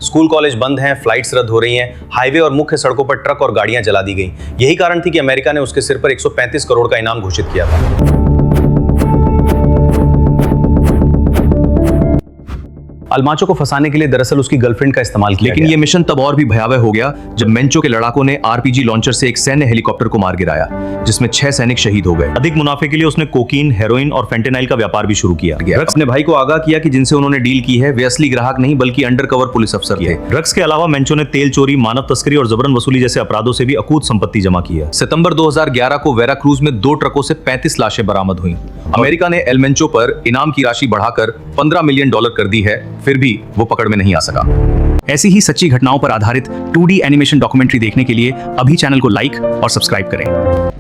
School college बंद हैं, flights रद्द हो रही हैं, हाईवे और मुख्य सड़कों पर ट्रक और गाड़ियां जला दी गई। यही कारण थी कि अमेरिका ने उसके सिर पर 135 करोड़ का इनाम घोषित किया था। अल्माचो को फंसाने के लिए दरअसल उसकी गर्लफ्रेंड का इस्तेमाल किया लेकिन ये मिशन तब और भी भयावह हो गया जब मेंचो के लड़ाकों ने आरपीजी लॉन्चर से एक सैन्य हेलीकॉप्टर को मार गिराया, जिसमें 6 सैनिक शहीद हो गए। अधिक मुनाफे के लिए उसने कोकीन, हेरोइन और फेंटेनाइल का व्यापार भी शुरू किया। ड्रग्स अपने भाई को आगाह किया कि जिनसे उन्होंने डील की है वे असली ग्राहक नहीं बल्कि अंडरकवर पुलिस अफसर थे। ड्रग्स के अलावा मेंचो ने तेल चोरी, मानव तस्करी और जबरन वसूली जैसे अपराधों से भी अकूत संपत्ति जमा की है। सितंबर 2011 को वेरा क्रूज में 2 ट्रकों से 35 लाशें बरामद हुई। अमेरिका ने एल मेंचो पर इनाम की राशि बढ़ाकर $15 मिलियन कर दी है, फिर भी वो पकड़ में नहीं आ सका। ऐसी ही सच्ची घटनाओं पर आधारित 2D एनिमेशन डॉक्यूमेंट्री देखने के लिए अभी चैनल को लाइक और सब्सक्राइब करें।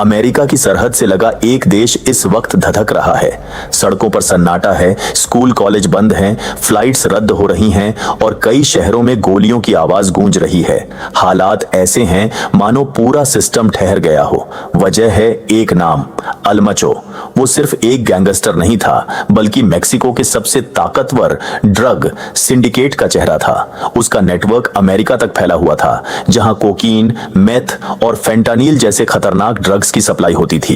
अमेरिका की सरहद से लगा एक देश इस वक्त धधक रहा है। सड़कों पर सन्नाटा है, स्कूल कॉलेज बंद हैं, फ्लाइट्स रद्द हो रही हैं और कई शहरों में गोलियों की आवाज गूंज रही है। हालात ऐसे हैं मानो पूरा सिस्टम ठहर गया हो। वजह है एक नाम, अल्माचो। वो सिर्फ एक गैंगस्टर नहीं था बल्कि मेक्सिको के सबसे ताकतवर ड्रग सिंडिकेट का चेहरा था। उसका नेटवर्क अमेरिका तक फैला हुआ था, जहां कोकीन, मेथ और फेंटानिल जैसे खतरनाक ड्रग्स की सप्लाई होती थी।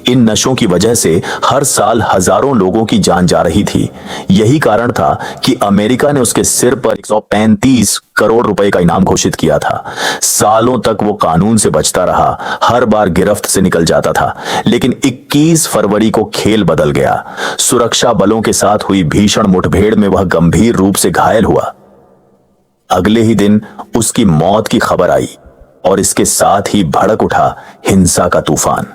इन नशों की वजह से हर साल हजारों लोगों की जान जा रही थी। यही कारण था कि अमेरिका ने उसके सिर पर 135 करोड़ रुपए का इनाम घोषित किया था। सालों तक वो कानून से बचता रहा, हर बार गिरफ्त से निकल जाता था। लेकिन 21 फरवरी को खेल बदल गया। सुरक्षा बलों के साथ हुई भीषण मुठभेड़ में वह गंभीर रूप से घायल हुआ। अगले ही दिन उसकी मौत की खबर आई और इसके साथ ही भड़क उठा हिंसा का तूफान।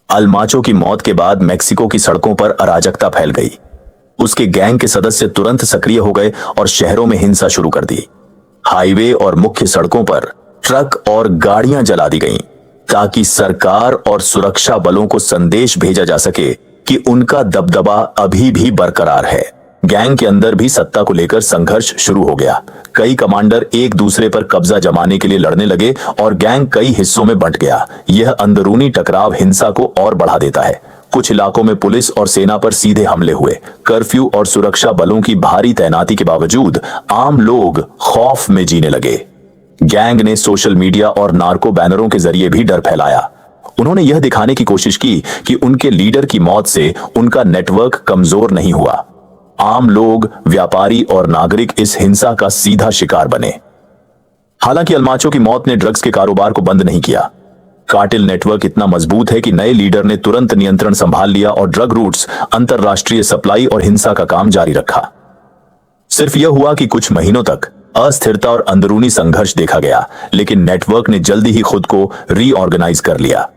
अल्माचो की मौत के बाद मेक्सिको की सड़कों पर अराजकता फैल गई। उसके गैंग के सदस्य तुरंत सक्रिय हो गए और शहरों में हिंसा शुरू कर दी। हाईवे और मुख्य सड़कों पर ट्रक और गाड़ियां जला दी गईं, ताकि सरकार और सुरक्षा बलों को संदेश भेजा जा सके कि उनका दबदबा अभी भी बरकरार है। गैंग के अंदर भी सत्ता को लेकर संघर्ष शुरू हो गया। कई कमांडर एक दूसरे पर कब्जा जमाने के लिए लड़ने लगे और गैंग कई हिस्सों में बंट गया। यह अंदरूनी टकराव हिंसा को और बढ़ा देता है। कुछ इलाकों में पुलिस और सेना पर सीधे हमले हुए। कर्फ्यू और सुरक्षा बलों की भारी तैनाती के बावजूद आम लोग खौफ में जीने लगे। गैंग ने सोशल मीडिया और नार्को बैनरों के जरिए भी डर फैलाया। उन्होंने यह दिखाने की कोशिश की कि उनके लीडर की मौत से उनका नेटवर्क कमजोर नहीं हुआ। आम लोग, व्यापारी और नागरिक इस हिंसा का सीधा शिकार बने। हालांकि अल्माचो की मौत ने ड्रग्स के कारोबार को बंद नहीं किया। कार्टेल नेटवर्क इतना मजबूत है कि नए लीडर ने तुरंत नियंत्रण संभाल लिया और ड्रग रूट्स, अंतरराष्ट्रीय सप्लाई और हिंसा का काम जारी रखा। सिर्फ यह हुआ कि कुछ महीनों तक अस्थिरता और अंदरूनी संघर्ष देखा गया, लेकिन नेटवर्क ने जल्दी ही खुद को रीऑर्गेनाइज कर लिया।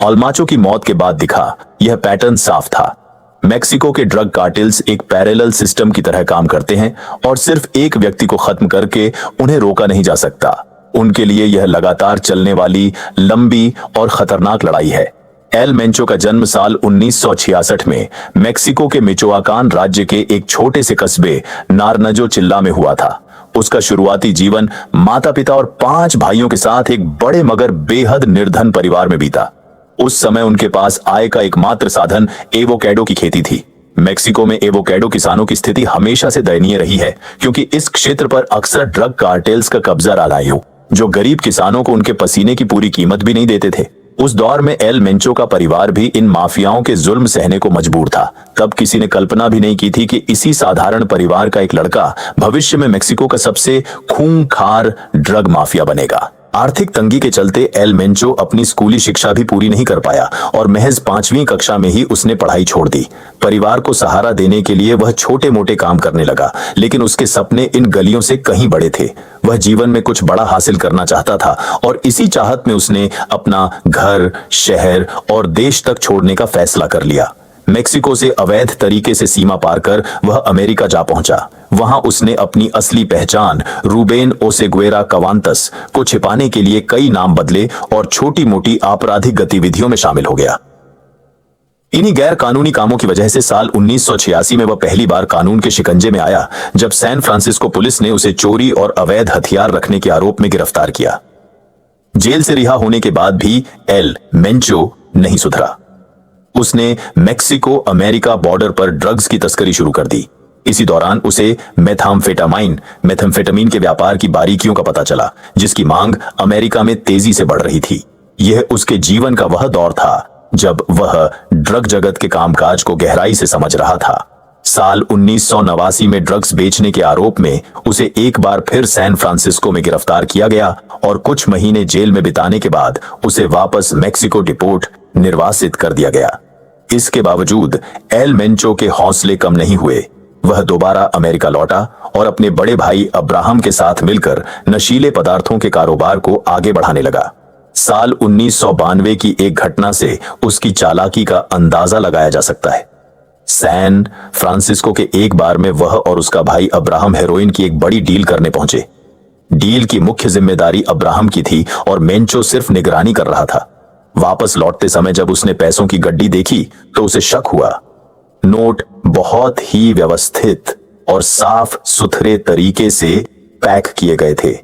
अल्माचो की मौत के बाद दिखा, यह पैटर्न साफ था। मेक्सिको के ड्रग कार्टेल्स एक पैरेलल सिस्टम की तरह काम करते हैं और सिर्फ एक व्यक्ति को खत्म करके उन्हें रोका नहीं जा सकता। उनके लिए यह लगातार चलने वाली लंबी और खतरनाक लड़ाई है। एल मेंचो का जन्म साल 1966 में मेक्सिको के मिचोआकान राज्य के एक छोटे से कस्बे नारनजो चिल्ला में हुआ था। उसका शुरुआती जीवन माता पिता और 5 भाइयों के साथ एक बड़े मगर बेहद निर्धन परिवार में बीता। उस समय उनके पास आय का एकमात्र साधन एवोकेडो की खेती थी। मेक्सिको में एवोकेडो किसानों की स्थिति हमेशा से दयनीय रही है, क्योंकि इस क्षेत्र पर अक्सर ड्रग कार्टेल्स का कब्जा रहा है, जो गरीब किसानों को उनके पसीने की पूरी कीमत भी नहीं देते थे। उस दौर में एल मेंचो का परिवार भी इन माफियाओं के जुल्म सहने को मजबूर था। तब किसी ने कल्पना भी नहीं की थी कि इसी साधारण परिवार का एक लड़का भविष्य में मेक्सिको का सबसे खूंखार ड्रग माफिया बनेगा। आर्थिक तंगी के चलते एल मेंचो अपनी स्कूली शिक्षा भी पूरी नहीं कर पाया और महज 5वीं कक्षा में ही उसने पढ़ाई छोड़ दी। परिवार को सहारा देने के लिए वह छोटे मोटे काम करने लगा, लेकिन उसके सपने इन गलियों से कहीं बड़े थे। वह जीवन में कुछ बड़ा हासिल करना चाहता था और इसी चाहत में उसने अपना घर, शहर और देश तक छोड़ने का फैसला कर लिया। मेक्सिको से अवैध तरीके से सीमा पार कर वह अमेरिका जा पहुंचा। वहां उसने अपनी असली पहचान रूबेन ओसेगुएरा कवांतस को छिपाने के लिए कई नाम बदले और छोटी मोटी आपराधिक गतिविधियों में शामिल हो गया। इन्हीं गैर कानूनी कामों की वजह से साल 1986 में वह पहली बार कानून के शिकंजे में आया, जब सैन फ्रांसिस्को पुलिस ने उसे चोरी और अवैध हथियार रखने के आरोप में गिरफ्तार किया। जेल से रिहा होने के बाद भी एल मेंचो नहीं सुधरा। उसने मेक्सिको अमेरिका बॉर्डर पर ड्रग्स की तस्करी शुरू कर दी। इसी दौरान उसे मेथाम्फेटामीन के व्यापार की बारीकियों का पता चला, जिसकी मांग अमेरिका में तेजी से बढ़ रही थी। यह उसके जीवन का वह दौर था जब वह ड्रग जगत के कामकाज को गहराई से समझ रहा था। साल 1989 में ड्रग्स बेचने के आरोप में उसे एक बार फिर सैन फ्रांसिस्को में गिरफ्तार किया गया और कुछ महीने जेल में बिताने के बाद उसे वापस मेक्सिको डिपोर्ट निर्वासित कर दिया गया। इसके बावजूद एल मेंचो के हौसले कम नहीं हुए। वह दोबारा अमेरिका लौटा और अपने बड़े भाई अब्राहम के साथ मिलकर नशीले पदार्थों के कारोबार को आगे बढ़ाने लगा। साल 1992 की एक घटना से उसकी चालाकी का अंदाजा लगाया जा सकता है। सैन फ्रांसिस्को के एक बार में वह और उसका भाई अब्राहम हेरोइन की एक बड़ी डील करने पहुंचे। डील की मुख्य जिम्मेदारी अब्राहम की थी और मेंचो सिर्फ निगरानी कर रहा था। वापस लौटते समय जब उसने पैसों की गड्डी देखी तो उसे शक हुआ। नोट बहुत ही व्यवस्थित और साफ सुथरे तरीके से पैक किए गए थे।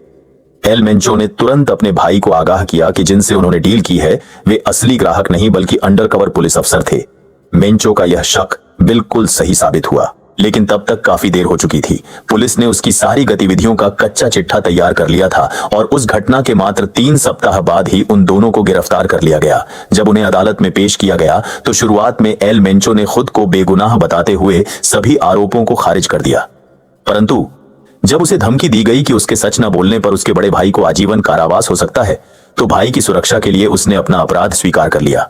एल मेंचो ने तुरंत अपने भाई को आगाह किया कि जिनसे उन्होंने डील की है वे असली ग्राहक नहीं बल्कि अंडरकवर पुलिस अफसर थे। मेंचो का यह शक बिल्कुल सही साबित हुआ, लेकिन तब तक काफी देर हो चुकी थी। पुलिस ने उसकी सारी गतिविधियों का कच्चा चिट्ठा तैयार कर लिया था और उस घटना के मात्र 3 सप्ताह बाद ही उन दोनों को गिरफ्तार कर लिया गया। जब उन्हें अदालत में पेश किया गया तो शुरुआत में एल मेंचो ने खुद को बेगुनाह बताते हुए सभी आरोपों को खारिज कर दिया, परंतु जब उसे धमकी दी गई कि उसके सच न बोलने पर उसके बड़े भाई को आजीवन कारावास हो सकता है, तो भाई की सुरक्षा के लिए उसने अपना अपराध स्वीकार कर लिया।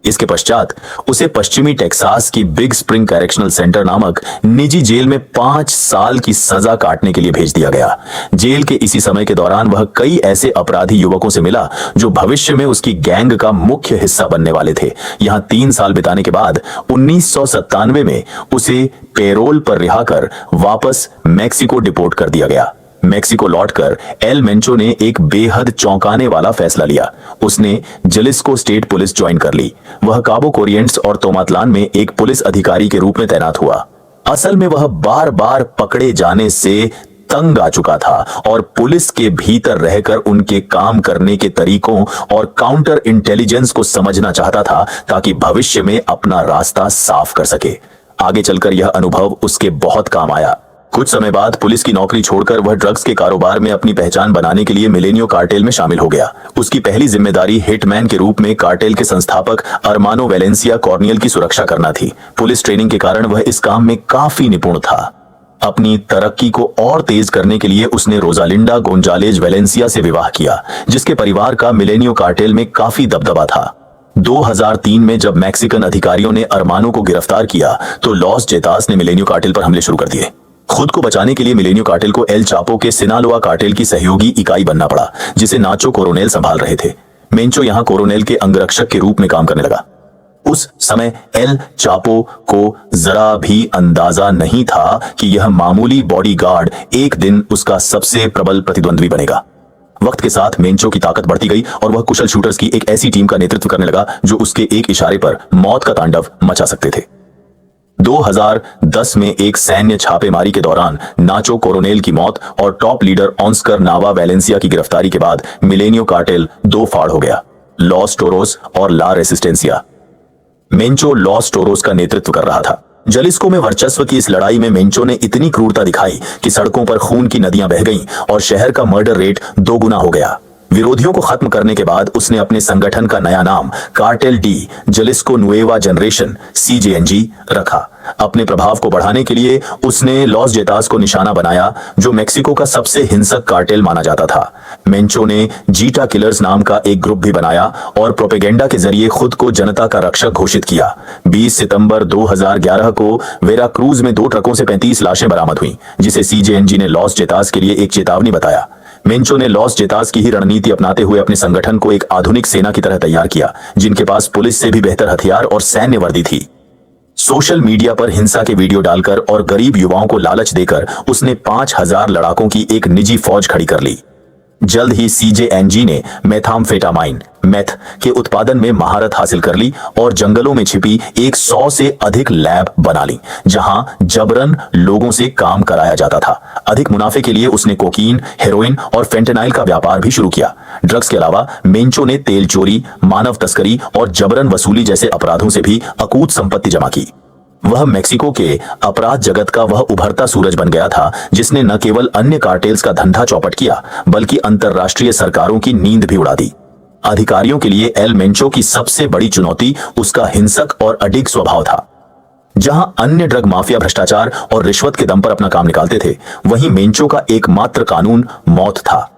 इसके पश्चात उसे पश्चिमी टेक्सास की बिग स्प्रिंग करेक्शनल सेंटर नामक निजी जेल में 5 साल की सजा काटने के लिए भेज दिया गया। जेल के इसी समय के दौरान वह कई ऐसे अपराधी युवकों से मिला जो भविष्य में उसकी गैंग का मुख्य हिस्सा बनने वाले थे। यहां 3 साल बिताने के बाद 1997 में उसे पेरोल पर रिहा कर वापस मेक्सिको डिपोर्ट कर दिया गया। मेक्सिको लौटकर एल मेंचो ने एक बेहद चौंकाने वाला फैसला लिया। उसने जलिस्को स्टेट पुलिस ज्वाइन कर ली। वह काबो कोरिएंट्स और तोमातलान में एक पुलिस अधिकारी के रूप में तैनात हुआ। असल में वह बार बार पकड़े जाने से तंग आ चुका था और पुलिस के भीतर रहकर उनके काम करने के तरीकों और काउंटर इंटेलिजेंस को समझना चाहता था ताकि भविष्य में अपना रास्ता साफ कर सके। आगे चलकर यह अनुभव उसके बहुत काम आया। कुछ समय बाद पुलिस की नौकरी छोड़कर वह ड्रग्स के कारोबार में अपनी पहचान बनाने के लिए मिलेनियो कार्टेल में शामिल हो गया। उसकी पहली जिम्मेदारी हिटमैन के रूप में कार्टेल के संस्थापक अरमानो वेलेंसिया कॉर्नियल की सुरक्षा करना थी। पुलिस ट्रेनिंग के कारण वह इस काम में काफी निपुण था। अपनी तरक्की को और तेज करने के लिए उसने रोजालिंडा गोंजालेज वेलेंसिया से विवाह किया, जिसके परिवार का मिलेनियो कार्टेल में काफी दबदबा था। 2003 में जब मैक्सिकन अधिकारियों ने अरमानो को गिरफ्तार किया तो लॉस जेतास ने मिलेनियो कार्टेल पर हमले शुरू कर दिए। खुद को बचाने के लिए मिलेनियो कार्टेल को एल चापो के सिनालोआ कार्टेल की सहयोगी इकाई बनना पड़ा, जिसे नाचो कोरोनेल संभाल रहे थे। मेंचो यहां कोरोनेल के अंगरक्षक के रूप में काम करने लगा। उस समय एल चापो को जरा भी अंदाजा नहीं था कि यह मामूली बॉडीगार्ड एक दिन उसका सबसे प्रबल प्रतिद्वंद्वी बनेगा। वक्त के साथ मेंचो की ताकत बढ़ती गई और वह कुशल शूटर्स की एक ऐसी टीम का नेतृत्व करने लगा जो उसके एक इशारे पर मौत का तांडव मचा सकते थे। 2010 में एक सैन्य छापेमारी के दौरान नाचो कोरोनेल की मौत और टॉप लीडर ऑस्कर नावा वेलेंसिया की गिरफ्तारी के बाद मिलेनियो कार्टेल 2 फाड़ हो गया, लॉस टोरोस और ला रेसिस्टेंसिया। मेंचो लॉस टोरोस का नेतृत्व कर रहा था। जलिस्को में वर्चस्व की इस लड़ाई में मेंचो ने इतनी क्रूरता दिखाई कि सड़कों पर खून की नदियां बह गईं और शहर का मर्डर रेट 2 गुना हो गया। विरोधियों को खत्म करने के बाद उसने अपने संगठन का नया नाम cartel D Jalisco नुएवा generation CJNG रखा। अपने प्रभाव को बढ़ाने के लिए उसने लॉस जेतास को निशाना बनाया, जो मेक्सिको का सबसे हिंसक कार्टेल माना जाता था। मेंचो ने जीटा किलर्स नाम का एक ग्रुप भी बनाया और प्रोपेगेंडा के जरिए खुद को जनता का रक्षक घोषित किया। 20 सितंबर 2011 को वेरा क्रूज में 2 ट्रकों से 35 लाशें बरामद हुई, जिसे CJNG ने लॉस जेतास के लिए एक चेतावनी बताया। मेंचो ने लॉस जेतास की ही रणनीति अपनाते हुए अपने संगठन को एक आधुनिक सेना की तरह तैयार किया, जिनके पास पुलिस से भी बेहतर हथियार और सैन्य वर्दी थी। सोशल मीडिया पर हिंसा के वीडियो डालकर और गरीब युवाओं को लालच देकर उसने 5000 लड़ाकों की एक निजी फौज खड़ी कर ली। जल्द ही CJNG ने मेथाम्फेटामाइन मेथ के उत्पादन में महारत हासिल कर ली और जंगलों में छिपी 100 से अधिक लैब बना ली, जहां जबरन लोगों से काम कराया जाता था। अधिक मुनाफे के लिए उसने कोकीन, हेरोइन और फेंटेनाइल का व्यापार भी शुरू किया। ड्रग्स के अलावा मेंचो ने तेल चोरी, मानव तस्करी और जबरन वसूली जैसे अपराधों से भी अकूत संपत्ति जमा की। वह मेक्सिको के अपराध जगत का वह उभरता सूरज बन गया था जिसने न केवल अन्य कार्टेल्स का धंधा चौपट किया बल्कि अंतर्राष्ट्रीय सरकारों की नींद भी उड़ा दी। अधिकारियों के लिए एल मेंचो की सबसे बड़ी चुनौती उसका हिंसक और अडिग स्वभाव था। जहां अन्य ड्रग माफिया भ्रष्टाचार और रिश्वत के दम पर अपना काम निकालते थे, वहीं मेंचो का एकमात्र कानून मौत था।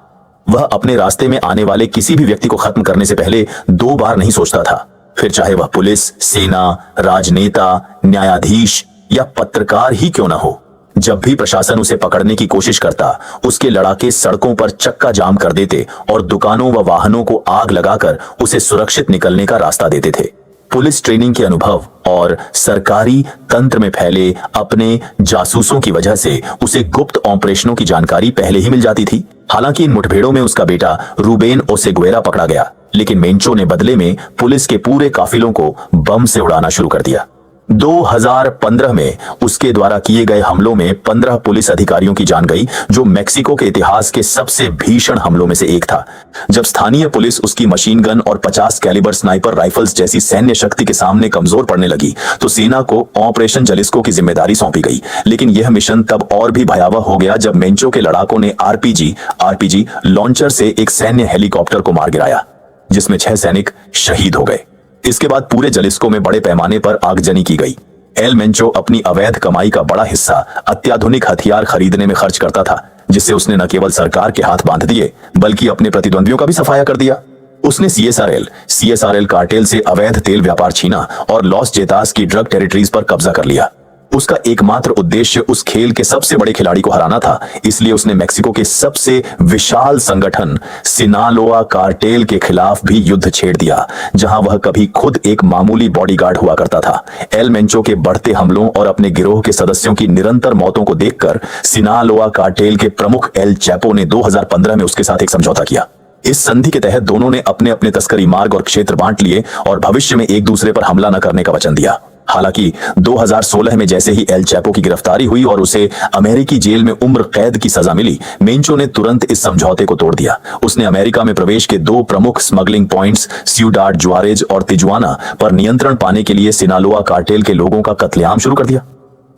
वह अपने रास्ते में आने वाले किसी भी व्यक्ति को खत्म करने से पहले 2 बार नहीं सोचता था, फिर चाहे वह पुलिस, सेना, राजनेता, न्यायाधीश या पत्रकार ही क्यों न हो। जब भी प्रशासन उसे पकड़ने की कोशिश करता, उसके लड़ाके सड़कों पर चक्का जाम कर देते और दुकानों व वाहनों को आग लगाकर उसे सुरक्षित निकलने का रास्ता देते थे। पुलिस ट्रेनिंग के अनुभव और सरकारी तंत्र में फैले अपने जासूसों की वजह से उसे गुप्त ऑपरेशनों की जानकारी पहले ही मिल जाती थी। हालांकि इन मुठभेड़ों में उसका बेटा रूबेन ओसेगुएरा पकड़ा गया, लेकिन मेंचो ने बदले में पुलिस के पूरे काफिलों को बम से उड़ाना शुरू कर दिया। 2015 में उसके द्वारा किए गए हमलों में 15 पुलिस अधिकारियों की जान गई, जो मेक्सिको के इतिहास के सबसे भीषण हमलों में से एक था। जब स्थानीय पुलिस उसकी मशीन गन और 50 कैलिबर स्नाइपर राइफल्स जैसी सैन्य शक्ति के सामने कमजोर पड़ने लगी, तो सेना को ऑपरेशन जलिस्को की जिम्मेदारी सौंपी गई। लेकिन यह मिशन तब और भी भयावह हो गया जब मेंचो के लड़ाकों ने आरपीजी लॉन्चर से एक सैन्य हेलीकॉप्टर को मार गिराया, जिसमें 6 सैनिक शहीद हो गए। इसके बाद पूरे जलिस्को में बड़े पैमाने पर आगजनी की गई। एल मेंचो अपनी अवैध कमाई का बड़ा हिस्सा अत्याधुनिक हथियार खरीदने में खर्च करता था, जिससे उसने न केवल सरकार के हाथ बांध दिए बल्कि अपने प्रतिद्वंदियों का भी सफाया कर दिया। उसने सीएसआरएल कार्टेल से अवैध तेल व्यापार छीना और लॉस जेतास की ड्रग टेरिटरीज पर कब्जा कर लिया। उसका एकमात्र उद्देश्य उस खेल के सबसे बड़े खिलाड़ी को हराना था, इसलिए उसने मेक्सिको के सबसे विशाल संगठन सिनालोआ कार्टेल के खिलाफ भी युद्ध छेड़ दिया, जहां वह कभी खुद एक मामूली बॉडीगार्ड हुआ करता था। एल मेंचो के बढ़ते हमलों और अपने गिरोह के सदस्यों की निरंतर मौतों को देखकर सिनालोआ कार्टेल के प्रमुख एल चैपो ने 2015 में उसके साथ एक समझौता किया। इस संधि के तहत दोनों ने अपने अपने तस्करी मार्ग और क्षेत्र बांट लिए और भविष्य में एक दूसरे पर हमला न करने का वचन दिया। हालांकि 2016 में जैसे ही एल चैपो की गिरफ्तारी हुई और उसे अमेरिकी जेल में उम्र कैद की सजा मिली, मेंचो ने तुरंत इस समझौते को तोड़ दिया। उसने अमेरिका में प्रवेश के 2 प्रमुख स्मगलिंग पॉइंट्स सिउडाड जुआरेज और तिजुआना पर नियंत्रण पाने के लिए सिनालोआ कार्टेल के लोगों का कत्लेआम शुरू कर दिया।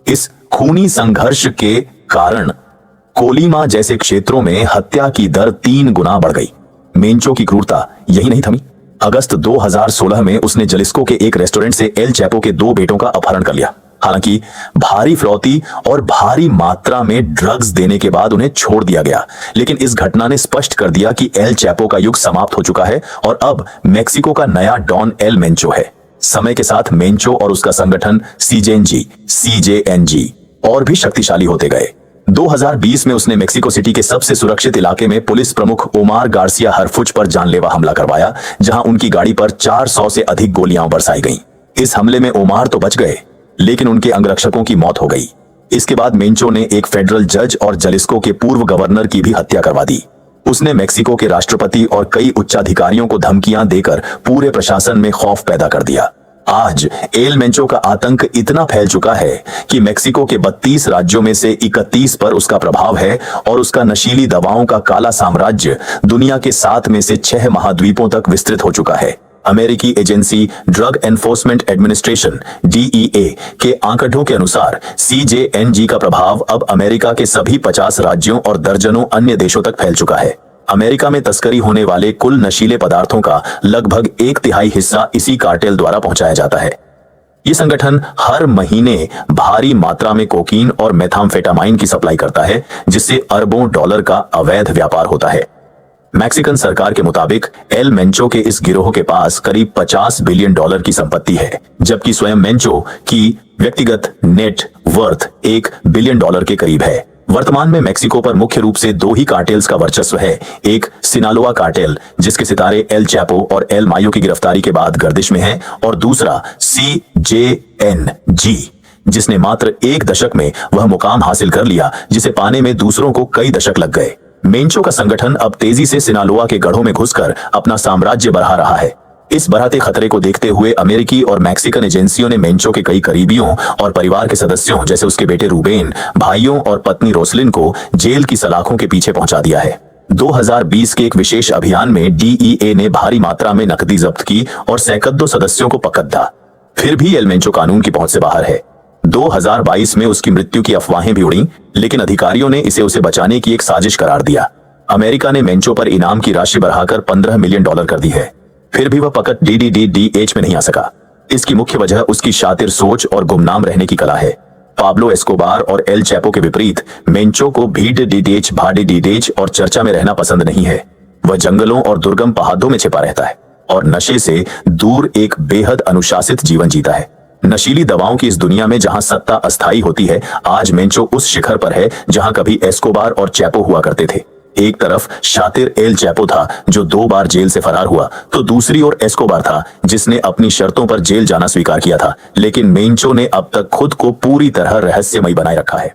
इस खूनी संघर्ष के कारण कोलिमा जैसे क्षेत्रों में हत्या की दर 3 गुना बढ़ गई। मेंचो की क्रूरता यही नहीं थमी। अगस्त 2016 में उसने जलिस्को के एक रेस्टोरेंट से एल चैपो के 2 बेटों का अपहरण कर लिया। हालांकि भारी फिरौती और भारी मात्रा में ड्रग्स देने के बाद उन्हें छोड़ दिया गया, लेकिन इस घटना ने स्पष्ट कर दिया कि एल चैपो का युग समाप्त हो चुका है और अब मेक्सिको का नया डॉन एल मेंचो है। समय के साथ मेंचो और उसका संगठन सीजेएनजी और भी शक्तिशाली होते गए। 2020 में उसने मेक्सिको सिटी के सबसे सुरक्षित इलाके में पुलिस प्रमुख ओमार गार्सिया हरफुच पर जानलेवा हमला करवाया, जहां उनकी गाड़ी पर 400 से अधिक गोलियां बरसाई गईं। इस हमले में ओमार तो बच गए, लेकिन उनके अंगरक्षकों की मौत हो गई। इसके बाद मेंचो ने एक फेडरल जज और जलिस्को के पूर्व गवर्नर की भी हत्या करवा दी। उसने मेक्सिको के राष्ट्रपति और कई उच्चाधिकारियों को धमकियां देकर पूरे प्रशासन में खौफ पैदा कर दिया। आज एल मेंचो का आतंक इतना फैल चुका है कि मेक्सिको के 32 राज्यों में से 31 पर उसका प्रभाव है और उसका नशीली दवाओं का काला साम्राज्य दुनिया के 7 में से 6 महाद्वीपों तक विस्तृत हो चुका है। अमेरिकी agency drug enforcement administration DEA के आंकड़ों के अनुसार CJNG का प्रभाव अब अमेरिका के सभी 50 राज्यों और दर्जनों अन्य देशों तक फैल चुका है। अमेरिका में तस्करी होने वाले कुल नशीले पदार्थों का लगभग 1/3 हिस्सा इसी कार्टेल द्वारा पहुंचाया जाता है। ये संगठन हर महीने भारी मात्रा में कोकीन और मेथाम्फेटामाइन की सप्लाई करता है, जिससे अरबों डॉलर का अवैध व्यापार होता है। मैक्सिकन सरकार के मुताबिक एल मेंचो के इस गिरोह के पास करीब $50 बिलियन की संपत्ति है, जबकि स्वयं मेंचो की व्यक्तिगत नेट वर्थ $1 बिलियन के करीब है। वर्तमान में मेक्सिको पर मुख्य रूप से 2 ही कार्टेल्स का वर्चस्व है। एक सिनालोआ कार्टेल, जिसके सितारे एल चैपो और एल मायो की गिरफ्तारी के बाद गर्दिश में हैं, और दूसरा CJNG, जिसने मात्र 1 दशक में वह मुकाम हासिल कर लिया जिसे पाने में दूसरों को कई दशक लग गए। मेंचो का संगठन अब तेजी से सिनालोआ के गढ़ों में घुसकर अपना साम्राज्य बढ़ा रहा है। इस बढ़ते खतरे को देखते हुए अमेरिकी और मैक्सिकन एजेंसियों ने मेंचो के कई करीबियों और परिवार के सदस्यों जैसे उसके बेटे रूबेन, भाइयों और पत्नी रोसलिन को जेल की सलाखों के पीछे पहुंचा दिया है। 2020 के एक विशेष अभियान में DEA ने भारी मात्रा में नकदी जब्त की और सैकड़ों सदस्यों को पकड़ा। फिर भी एल मेंचो कानून की पहुंच से बाहर है। 2022 में उसकी मृत्यु की अफवाहें भी उड़ी, लेकिन अधिकारियों ने इसे उसे बचाने की एक साजिश करार दिया। अमेरिका ने मेंचो पर इनाम की राशि बढ़ाकर $15 मिलियन कर दी है। फिर भी वह पकड़ DDDH में नहीं आ सका। इसकी मुख्य वजह उसकी शातिर सोच और गुमनाम रहने की कला है। पाब्लो एस्कोबार और एल चैपो के विपरीत मेंचो को भीड़ DDH भाड़ी DDH और चर्चा में रहना पसंद नहीं है। वह जंगलों और दुर्गम पहाड़ों में छिपा रहता है और नशे से दूर एक बेहद अनुशासित जीवन जीता है। नशीली दवाओं की इस दुनिया में जहां सत्ता अस्थायी होती है, आज मेंचो उस शिखर पर है जहां कभी एस्कोबार और चैपो हुआ करते थे। एक तरफ शातिर एल चैपो था जो 2 बार जेल से फरार हुआ, तो दूसरी ओर एस्कोबार था जिसने अपनी शर्तों पर जेल जाना स्वीकार किया था। लेकिन मेंचो ने अब तक खुद को पूरी तरह रहस्यमय बनाए रखा है।